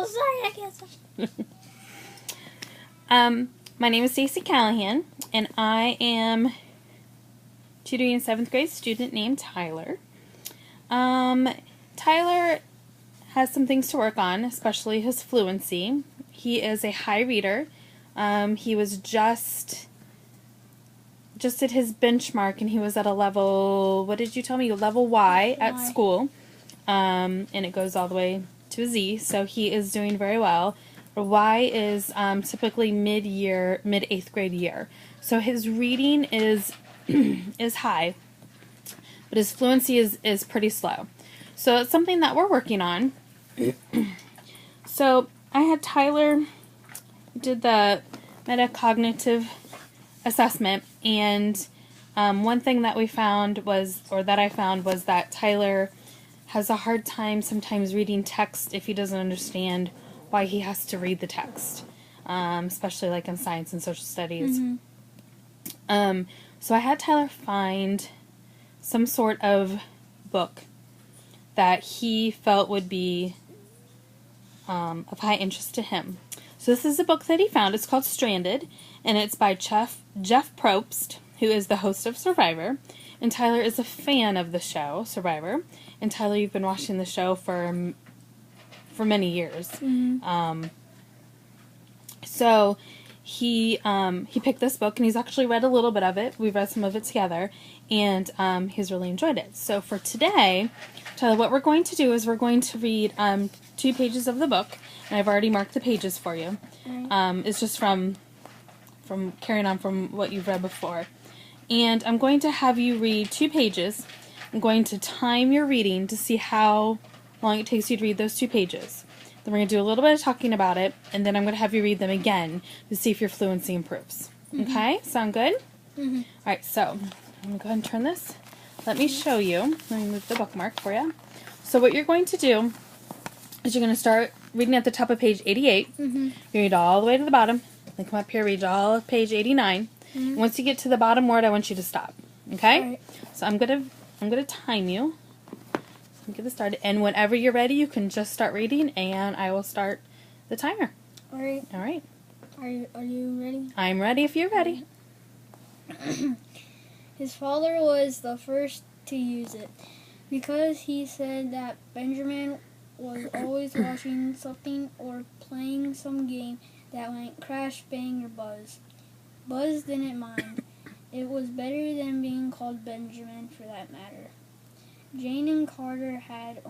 sorry, I can't stop. My name is Stacey Callahan, and I am tutoring a 7th grade student named Tyler. Tyler has some things to work on, especially his fluency. He is a high reader. He was just at his benchmark, and he was at a level, what did you tell me? Level Y at school. And it goes all the way to a Z, so he is doing very well. Y is typically mid-year, mid-8th grade year. So his reading is is high, but his fluency is pretty slow. So it's something that we're working on. So I had Tyler did the metacognitive assessment, and one thing that we found was, or that I found was that Tyler has a hard time sometimes reading text if he doesn't understand why he has to read the text, especially like in science and social studies. Mm-hmm. So I had Tyler find some sort of book that he felt would be of high interest to him. So this is a book that he found. It's called Stranded, and it's by Jeff Probst, who is the host of Survivor. And Tyler is a fan of the show, Survivor. And Tyler, you've been watching the show for many years. Mm-hmm. So he picked this book, and he's actually read a little bit of it. We've read some of it together, and he's really enjoyed it. So for today, Tyler, what we're going to do is we're going to read 2 pages of the book, and I've already marked the pages for you. Right. It's just from carrying on from what you've read before. And I'm going to have you read 2 pages. I'm going to time your reading to see how long it takes you to read those 2 pages. Then we're going to do a little bit of talking about it, and then I'm going to have you read them again to see if your fluency improves. Mm-hmm. Okay? Sound good? Mm-hmm. Alright, so I'm going to go ahead and turn this. Let me show you. Let me move the bookmark for you. So what you're going to do is you're going to start reading at the top of page 88. Mm-hmm. You read all the way to the bottom. Then come up here, read all of page 89. Mm-hmm. And once you get to the bottom word, I want you to stop. Okay? All right. So I'm gonna time you. So get this started, and whenever you're ready, you can just start reading, and I will start the timer. All right. All right. Are you ready? I'm ready if you're ready. His father was the first to use it because he said that Benjamin was always watching something or playing some game that went crash, bang, or buzz. Buzz didn't mind. It was better than being called Benjamin, for that matter. Jane and Carter had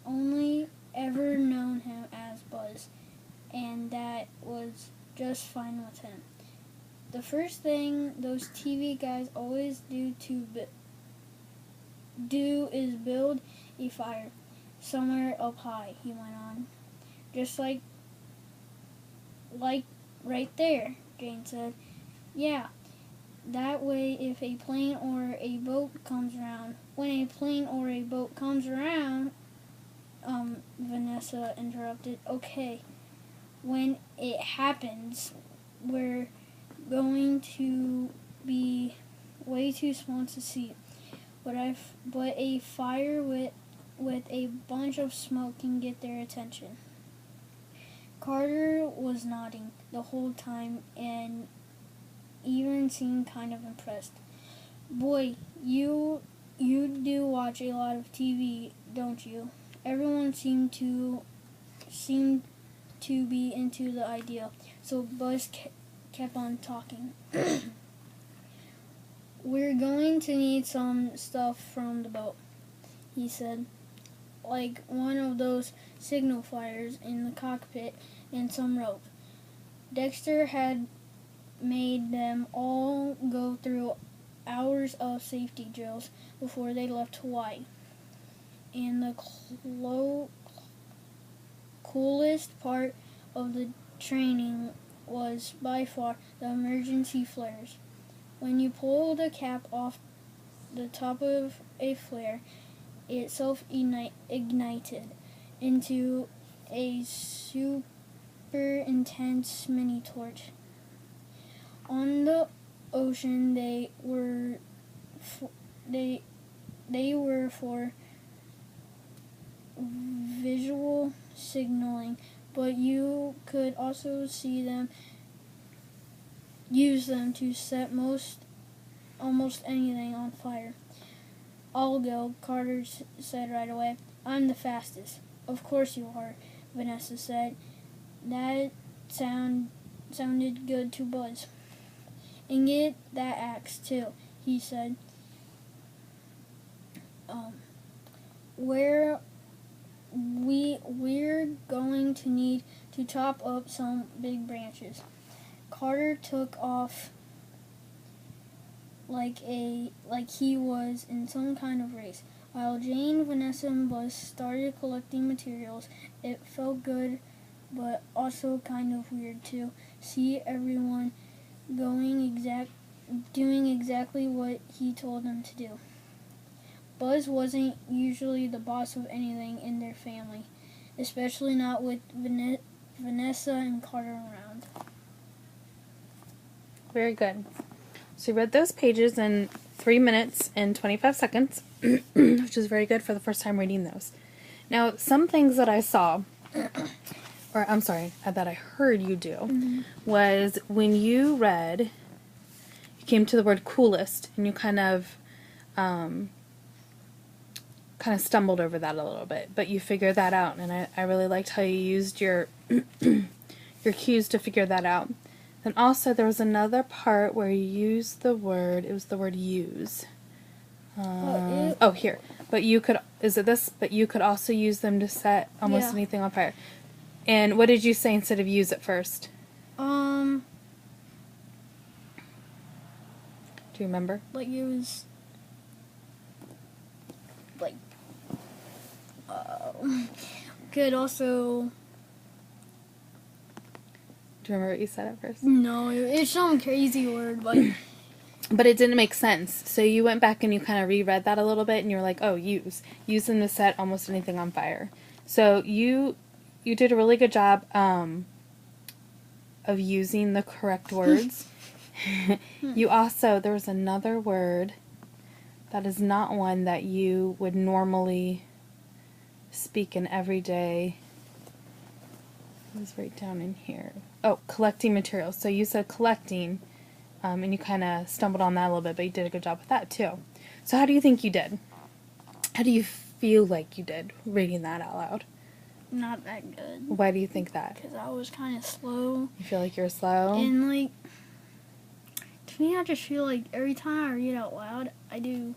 only ever known him as Buzz, and that was just fine with him. The first thing those TV guys always do is build a fire somewhere up high, he went on. Just like right there, Jane said. Yeah, that way if a plane or a boat comes around, when a plane or a boat comes around, Vanessa interrupted, okay, when it happens, we're going to be way too small to see. But a fire with a bunch of smoke can get their attention. Carter was nodding the whole time and even seemed kind of impressed. Boy, you do watch a lot of TV, don't you? Everyone seemed to be into the idea, so Buzz kept on talking. We're going to need some stuff from the boat, he said, like one of those signal fires in the cockpit and some rope. Dexter had made them all go through hours of safety drills before they left Hawaii. And the coolest part of the training was by far the emergency flares. When you pull the cap off the top of a flare, it self-ignited into a super intense mini torch. On the ocean, they were for visual signaling, but you could also use them to set almost anything on fire. I'll go, Carter said right away. I'm the fastest. Of course you are, Vanessa said. That sounded good to Buzz. And get that axe too, he said. We're going to need to chop up some big branches. Carter took off like he was in some kind of race. While Jane, Vanessa, and Buzz started collecting materials, it felt good, but also kind of weird to see everyone doing exactly what he told them to do. Buzz wasn't usually the boss of anything in their family, especially not with Vanessa and Carter around. Very good. So you read those pages in 3 minutes and 25 seconds, which is very good for the first time reading those. Now, some things that I saw, or I'm sorry, that I heard you do, was when you read, you came to the word coolest, and you kind of stumbled over that a little bit, but you figured that out, and I really liked how you used your your cues to figure that out. Then also there was another part where you used the word, it was the word use. Here. But you could, is it this? But you could also use them to set almost anything on fire. And what did you say instead of use at first? Do you remember? Like it was, like, could also... Do you remember what you said at first? No, it's some crazy word, but... But it didn't make sense. So you went back and you kind of reread that a little bit, and you were like, oh, use. Use them to set almost anything on fire. So you did a really good job of using the correct words. You also, there was another word that is not one that you would normally speak in everyday. It was right down in here. Oh, collecting materials. So you said collecting, and you kind of stumbled on that a little bit, but you did a good job with that too. So how do you think you did? How do you feel like you did reading that out loud? Not that good. Why do you think that? Because I was kind of slow. You feel like you're slow? And, like, to me, I just feel like every time I read out loud, I do